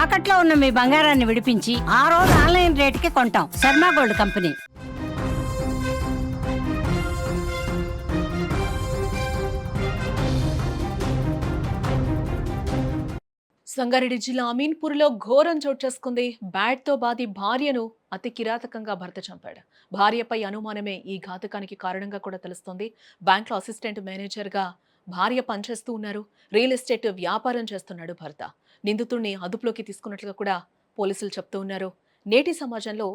తాకట్లో ఉన్న మీ బంగారాన్ని విడిపించి ఆ రోజు ఆన్లైన్ రేటుకి కొంటాం. Sharma gold company. సంగారెడ్డి జిల్లా అమీన్పూర్లో ఘోరం చోటు చేసుకుంది. బ్యాట్తో బాది భార్యను అతి కిరాతకంగా భర్త చంపాడు. భార్యపై అనుమానమే ఈ ఘాతకానికి కారణంగా కూడా తెలుస్తోంది. బ్యాంక్లో అసిస్టెంట్ మేనేజర్గా భార్య పనిచేస్తూ ఉన్నారు. రియల్ ఎస్టేట్ వ్యాపారం చేస్తున్నాడు భర్త. నిందితుడిని అదుపులోకి తీసుకున్నట్లుగా కూడా పోలీసులు చెప్తూ ఉన్నారు. నేటి సమాజంలో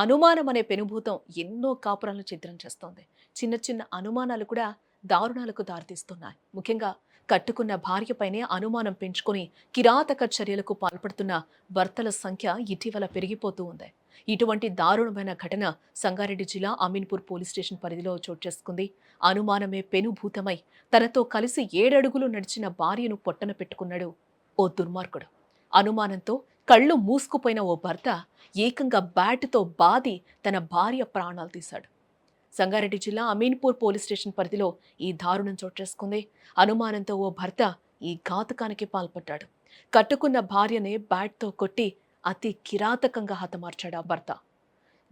అనుమానం అనే పెనుభూతం ఎన్నో కాపురాలను ఛిద్రం చేస్తోంది. చిన్న చిన్న అనుమానాలు కూడా దారుణాలకు దారితీస్తున్నాయి. ముఖ్యంగా కట్టుకున్న భార్యపైనే అనుమానం పెంచుకొని కిరాతక చర్యలకు పాల్పడుతున్న భర్తల సంఖ్య ఇటీవల పెరిగిపోతూ ఉంది. ఇటువంటి దారుణమైన ఘటన సంగారెడ్డి జిల్లా అమీన్పూర్ పోలీస్ స్టేషన్ పరిధిలో చోటు చేసుకుంది. అనుమానమే పెనుభూతమై తనతో కలిసి 7 అడుగులు నడిచిన భార్యను పొట్టన పెట్టుకున్నాడు ఓ దుర్మార్గుడు. అనుమానంతో కళ్ళు మూసుకుపోయిన ఓ భర్త ఏకంగా బ్యాటుతో బాది తన భార్య ప్రాణాలు తీశాడు. సంగారెడ్డి జిల్లా అమీన్పూర్ పోలీస్ స్టేషన్ పరిధిలో ఈ దారుణం చోటు చేసుకుంది. అనుమానంతో ఓ భర్త ఈ ఘాతకానికి పాల్పడ్డాడు. కట్టుకున్న భార్యనే బ్యాట్తో కొట్టి అతి కిరాతకంగా హతమార్చాడు ఆ భర్త.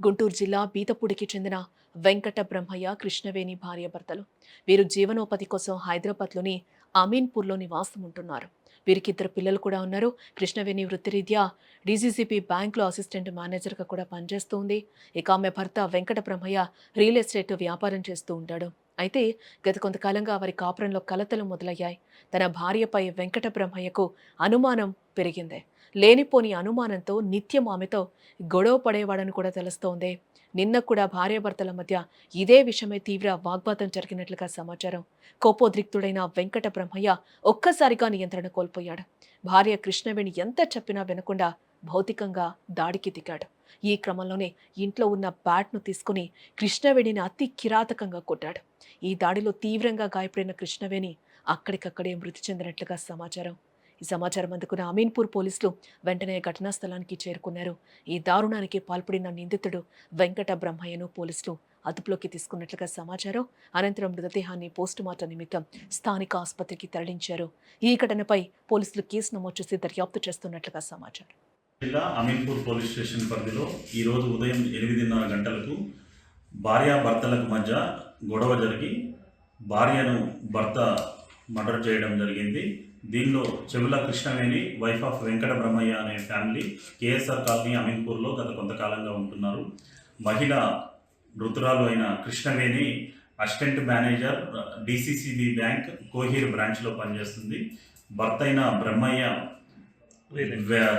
గుంటూరు జిల్లా బీతపూడికి చెందిన వెంకట బ్రహ్మయ్య, కృష్ణవేణి భార్య భర్తలు. వీరు జీవనోపాధి కోసం హైదరాబాద్లోని అమీన్పూర్లో నివాసం ఉంటున్నారు. వీరికి 2 పిల్లలు కూడా ఉన్నారు. కృష్ణవేణి వృత్తిరీత్యా డీసీసీపీ బ్యాంక్లో అసిస్టెంట్ మేనేజర్గా కూడా పనిచేస్తూ ఉంది. ఇక ఆమె భర్త వెంకట బ్రహ్మయ్య రియల్ ఎస్టేట్ వ్యాపారం చేస్తూ ఉంటాడు. అయితే గత కొంతకాలంగా వారి కాపురంలో కలతలు మొదలయ్యాయి. తన భార్యపై వెంకట బ్రహ్మయ్యకు అనుమానం పెరిగింది. లేనిపోని అనుమానంతో నిత్యం ఆమెతో గొడవ పడేవాడని కూడా తెలుస్తోంది. నిన్న కూడా భార్యాభర్తల మధ్య ఇదే విషయమై తీవ్ర వాగ్వాదం జరిగినట్లుగా సమాచారం. కోపోద్రిక్తుడైన వెంకట బ్రహ్మయ్య ఒక్కసారిగా నియంత్రణ కోల్పోయాడు. భార్య కృష్ణవేణి ఎంత చెప్పినా వినకుండా భౌతికంగా దాడికి దిగాడు. ఈ క్రమంలోనే ఇంట్లో ఉన్న బ్యాట్ను తీసుకుని కృష్ణవేణిని అతి కిరాతకంగా కొట్టాడు. ఈ దాడిలో తీవ్రంగా గాయపడిన కృష్ణవేణి అక్కడికక్కడే మృతి చెందినట్లుగా సమాచారం. ఈ సమాచారం అందుకున్న అమీన్పూర్ పోలీసులు వెంటనే ఘటనా స్థలానికి చేరుకున్నారు. ఈ దారుణానికి పాల్పడిన నిందితుడు వెంకట బ్రహ్మయ్యను పోలీసులు అదుపులోకి తీసుకున్నట్లుగా సమాచారం. అనంతరం మృతదేహాన్ని పోస్టుమార్టం నిమిత్తం స్థానిక ఆసుపత్రికి తరలించారు. ఈ ఘటనపై పోలీసులు కేసు నమోదు చేసి దర్యాప్తు చేస్తున్నట్లుగా సమాచారం. జిల్లా అమీన్పూర్ పోలీస్ స్టేషన్ పరిధిలో ఈరోజు ఉదయం 8:30 గంటలకు భార్యాభర్తలకు మధ్య గొడవ జరిగి భార్యను భర్త మర్డర్ చేయడం జరిగింది. దీనిలో చెవుల కృష్ణవేణి, వైఫ్ ఆఫ్ వెంకట బ్రహ్మయ్య అనే ఫ్యామిలీ కేఎస్ఆర్ కాలనీ అమీన్పూర్లో గత కొంతకాలంగా ఉంటున్నారు. మహిళ మృతురాలు అయిన Krishnaveni assistant manager DCCB bank Kohir బ్రాంచ్లో పనిచేస్తుంది. భర్త అయిన బ్రహ్మయ్య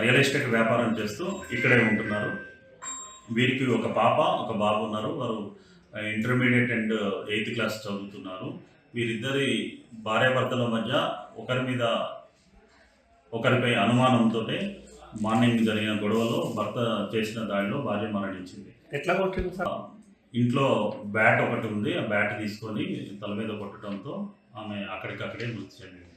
రియల్ ఎస్టేట్ వ్యాపారం చేస్తూ ఇక్కడే ఉంటున్నారు. వీరికి ఒక పాప, ఒక బాబు ఉన్నారు. వారు ఇంటర్మీడియట్ అండ్ 8th క్లాస్ చదువుతున్నారు. వీరిద్దరి భార్యాభర్తల మధ్య ఒకరిపై అనుమానంతో మార్నింగ్ జరిగిన గొడవలో భర్త చేసిన దాడిలో భార్య మరణించింది. ఎట్లా కొట్టింది సార్? ఇంట్లో బ్యాట్ ఒకటి ఉంది. ఆ బ్యాట్ తీసుకొని తల మీద కొట్టడంతో ఆమె అక్కడికక్కడే మృతి చెందింది.